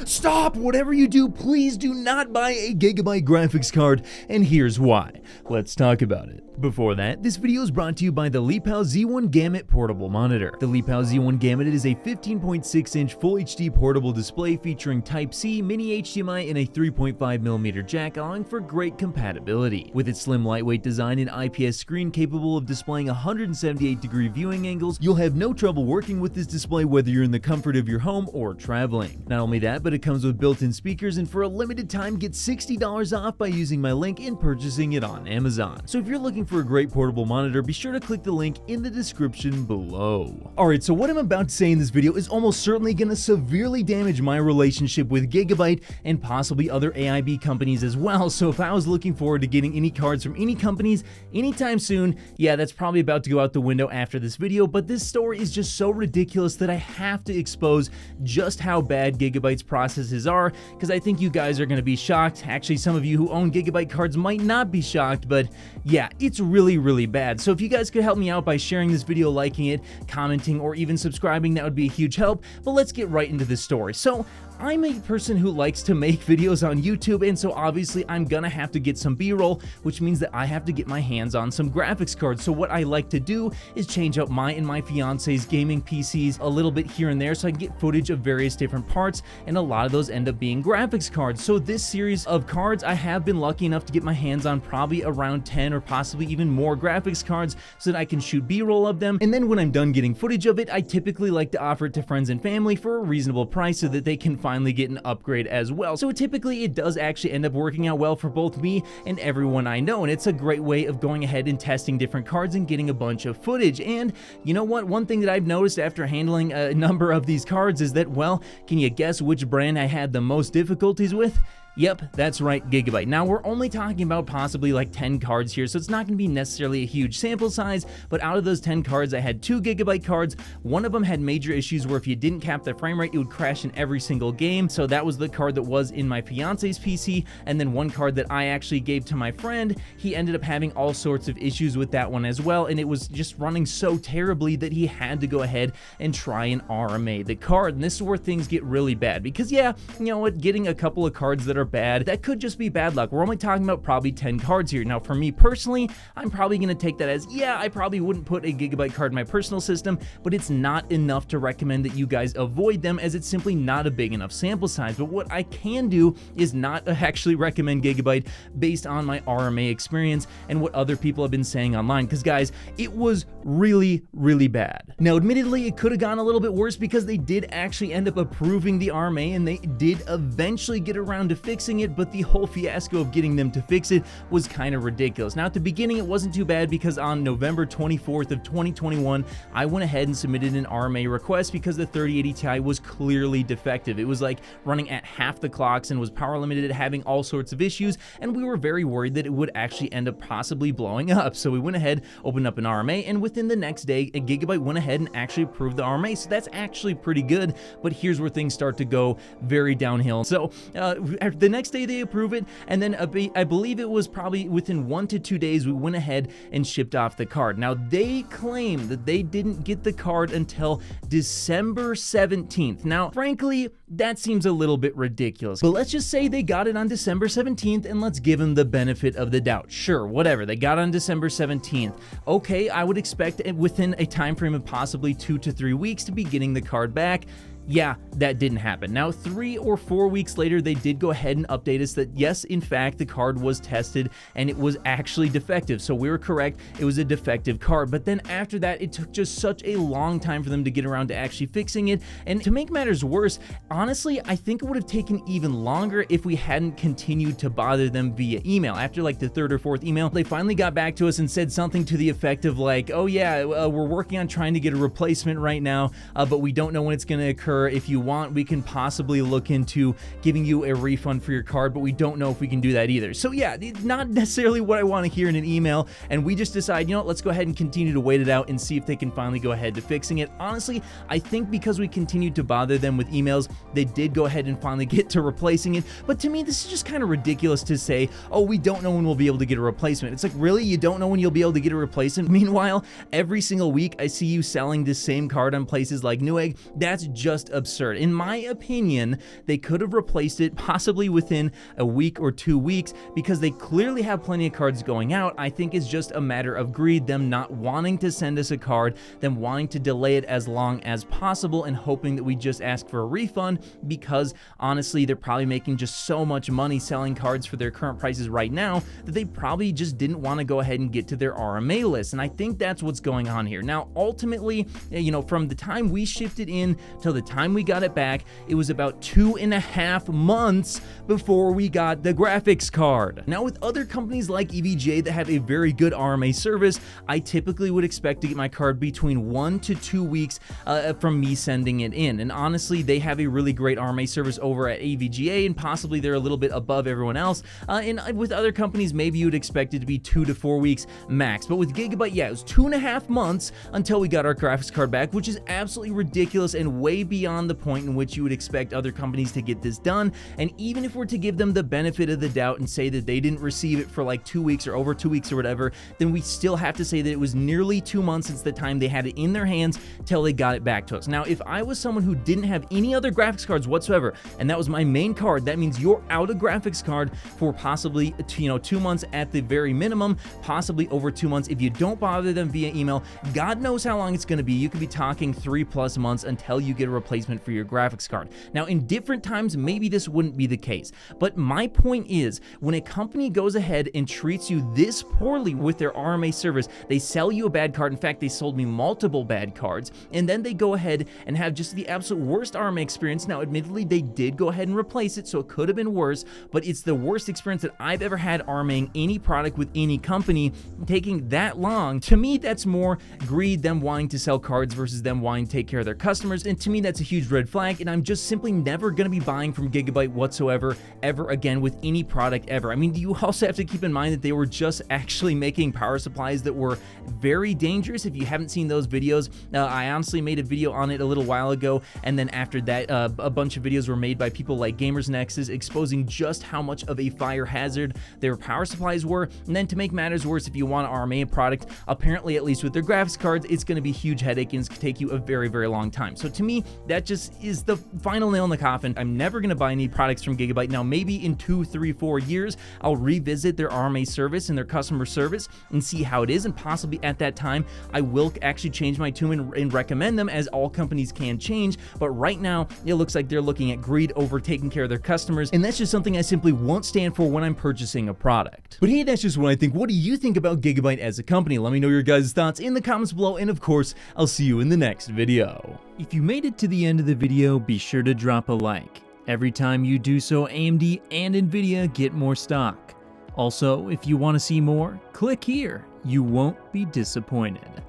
Stop! Whatever you do, please do not buy a Gigabyte graphics card, and here's why. Let's talk about it. Before that, this video is brought to you by the Leapal Z1 Gamut portable monitor. The Leapal Z1 Gamut is a 15.6-inch Full HD portable display featuring Type-C, mini HDMI, and a 3.5mm jack, allowing for great compatibility. With its slim, lightweight design and IPS screen capable of displaying 178-degree viewing angles, you'll have no trouble working with this display whether you're in the comfort of your home or traveling. Not only that, but it comes with built-in speakers, and for a limited time, get $60 off by using my link and purchasing it on Amazon. So if you're looking for a great portable monitor, be sure to click the link in the description below. Alright, so what I'm about to say in this video is almost certainly going to severely damage my relationship with Gigabyte and possibly other AIB companies as well, so if I was looking forward to getting any cards from any companies anytime soon, yeah, that's probably about to go out the window after this video, but this story is just so ridiculous that I have to expose just how bad Gigabyte's processes are, because I think you guys are going to be shocked. Actually, some of you who own Gigabyte cards might not be shocked, but yeah, it's really bad. So if you guys could help me out by sharing this video, liking it, commenting, or even subscribing, that would be a huge help. But let's get right into this story. So I'm a person who likes to make videos on YouTube, and so obviously I'm gonna have to get some B-roll, which means that I have to get my hands on some graphics cards. So what I like to do is change out my and my fiance's gaming PCs a little bit here and there so I can get footage of various different parts, and a lot of those end up being graphics cards. So this series of cards, I have been lucky enough to get my hands on probably around 10 or possibly even more graphics cards so that I can shoot B-roll of them, and then when I'm done getting footage of it, I typically like to offer it to friends and family for a reasonable price so that they can finally get an upgrade as well. So typically it does actually end up working out well for both me and everyone I know, and it's a great way of going ahead and testing different cards and getting a bunch of footage. And you know what, one thing that I've noticed after handling a number of these cards is that, well, can you guess which brand I had the most difficulties with? Yep, that's right, Gigabyte. Now, we're only talking about possibly like 10 cards here, so it's not going to be necessarily a huge sample size, but out of those 10 cards, I had 2 Gigabyte cards. One of them had major issues where if you didn't cap the frame rate, it would crash in every single game, so that was the card that was in my fiance's PC, and then one card that I actually gave to my friend, he ended up having all sorts of issues with that one as well, and it was just running so terribly that he had to go ahead and try and RMA the card, and this is where things get really bad, because yeah, you know what, getting a couple of cards that are bad, that could just be bad luck. We're only talking about probably 10 cards here. Now, for me personally, I'm probably going to take that as, yeah, I probably wouldn't put a Gigabyte card in my personal system, but it's not enough to recommend that you guys avoid them, as it's simply not a big enough sample size. But what I can do is not actually recommend Gigabyte based on my RMA experience and what other people have been saying online, because guys, it was really bad. Now, admittedly, it could have gone a little bit worse because they did actually end up approving the RMA, and they did eventually get around to fixing it, but the whole fiasco of getting them to fix it was kind of ridiculous. Now, at the beginning, it wasn't too bad because on November 24th of 2021, I went ahead and submitted an RMA request because the 3080 Ti was clearly defective. It was like running at half the clocks and was power limited, having all sorts of issues, and we were very worried that it would actually end up possibly blowing up. So we went ahead, opened up an RMA, and within the next day, Gigabyte went ahead and actually approved the RMA. So that's actually pretty good, but here's where things start to go very downhill. So the next day they approve it, and then I believe it was probably within 1 to 2 days we went ahead and shipped off the card. Now, they claim that they didn't get the card until December 17th. Now, frankly, that seems a little bit ridiculous, but let's just say they got it on December 17th, and let's give them the benefit of the doubt. Sure, whatever, they got it on December 17th. Okay, I would expect within a time frame of possibly 2 to 3 weeks to be getting the card back. Yeah, that didn't happen. Now, 3 or 4 weeks later, they did go ahead and update us that yes, in fact, the card was tested and it was actually defective. So we were correct, it was a defective card. But then after that, it took just such a long time for them to get around to actually fixing it. And to make matters worse, honestly, I think it would have taken even longer if we hadn't continued to bother them via email. After like the 3rd or 4th email, they finally got back to us and said something to the effect of like, oh yeah, we're working on trying to get a replacement right now, but we don't know when it's going to occur. If you want, we can possibly look into giving you a refund for your card, but we don't know if we can do that either. So yeah, it's not necessarily what I want to hear in an email, and we just decide, you know, let's go ahead and continue to wait it out and see if they can finally go ahead to fixing it. Honestly, I think because we continued to bother them with emails, they did go ahead and finally get to replacing it. But to me, this is just kind of ridiculous to say, oh, we don't know when we'll be able to get a replacement. It's like, really? You don't know when you'll be able to get a replacement? Meanwhile, every single week I see you selling this same card on places like Newegg. That's just just absurd. In my opinion, they could have replaced it possibly within a week or 2 weeks because they clearly have plenty of cards going out. I think it's just a matter of greed, them not wanting to send us a card, them wanting to delay it as long as possible and hoping that we just ask for a refund because honestly, they're probably making just so much money selling cards for their current prices right now that they probably just didn't want to go ahead and get to their RMA list. And I think that's what's going on here. Now, ultimately, from the time we shipped it in till the time we got it back, it was about 2.5 months before we got the graphics card. Now, with other companies like EVGA that have a very good RMA service, I typically would expect to get my card between 1 to 2 weeks from me sending it in. And honestly, they have a really great RMA service over at EVGA, and possibly they're a little bit above everyone else. And with other companies, maybe you would expect it to be 2 to 4 weeks max. But with Gigabyte, yeah, it was 2.5 months until we got our graphics card back, which is absolutely ridiculous and way beyond the point in which you would expect other companies to get this done. And even if we're to give them the benefit of the doubt and say that they didn't receive it for like 2 weeks or over 2 weeks or whatever, then we still have to say that it was nearly 2 months since the time they had it in their hands till they got it back to us. Now, if I was someone who didn't have any other graphics cards whatsoever, and that was my main card, that means you're out a graphics card for possibly 2 months at the very minimum, possibly over 2 months. If you don't bother them via email, God knows how long it's going to be. You could be talking 3+ months until you get a replacement for your graphics card. Now, in different times, maybe this wouldn't be the case, but my point is, when a company goes ahead and treats you this poorly with their RMA service, they sell you a bad card. In fact, they sold me multiple bad cards, and then they go ahead and have just the absolute worst RMA experience. Now, admittedly, they did go ahead and replace it, so it could have been worse, but it's the worst experience that I've ever had RMAing any product with any company. Taking that long, to me, that's more greed, them wanting to sell cards versus them wanting to take care of their customers, and to me, that's a huge red flag, and I'm just simply never going to be buying from Gigabyte whatsoever, ever again, with any product ever. I mean, you also have to keep in mind that they were just actually making power supplies that were very dangerous. If you haven't seen those videos, I honestly made a video on it a little while ago, and then after that, a bunch of videos were made by people like Gamers Nexus exposing just how much of a fire hazard their power supplies were. And then to make matters worse, if you want an RMA product, apparently, at least with their graphics cards, it's going to be a huge headache and it's going to take you a very, very long time. So to me, that just is the final nail in the coffin. I'm never going to buy any products from Gigabyte. Now, maybe in 2, 3, 4 years, I'll revisit their RMA service and their customer service and see how it is, and possibly at that time, I will actually change my tune and recommend them, as all companies can change. But right now, it looks like they're looking at greed over taking care of their customers, and that's just something I simply won't stand for when I'm purchasing a product. But hey, that's just what I think. What do you think about Gigabyte as a company? Let me know your guys' thoughts in the comments below, and of course, I'll see you in the next video. If you made it to the end of the video, be sure to drop a like. Every time you do so, AMD and Nvidia get more stock. Also, if you want to see more, click here. You won't be disappointed.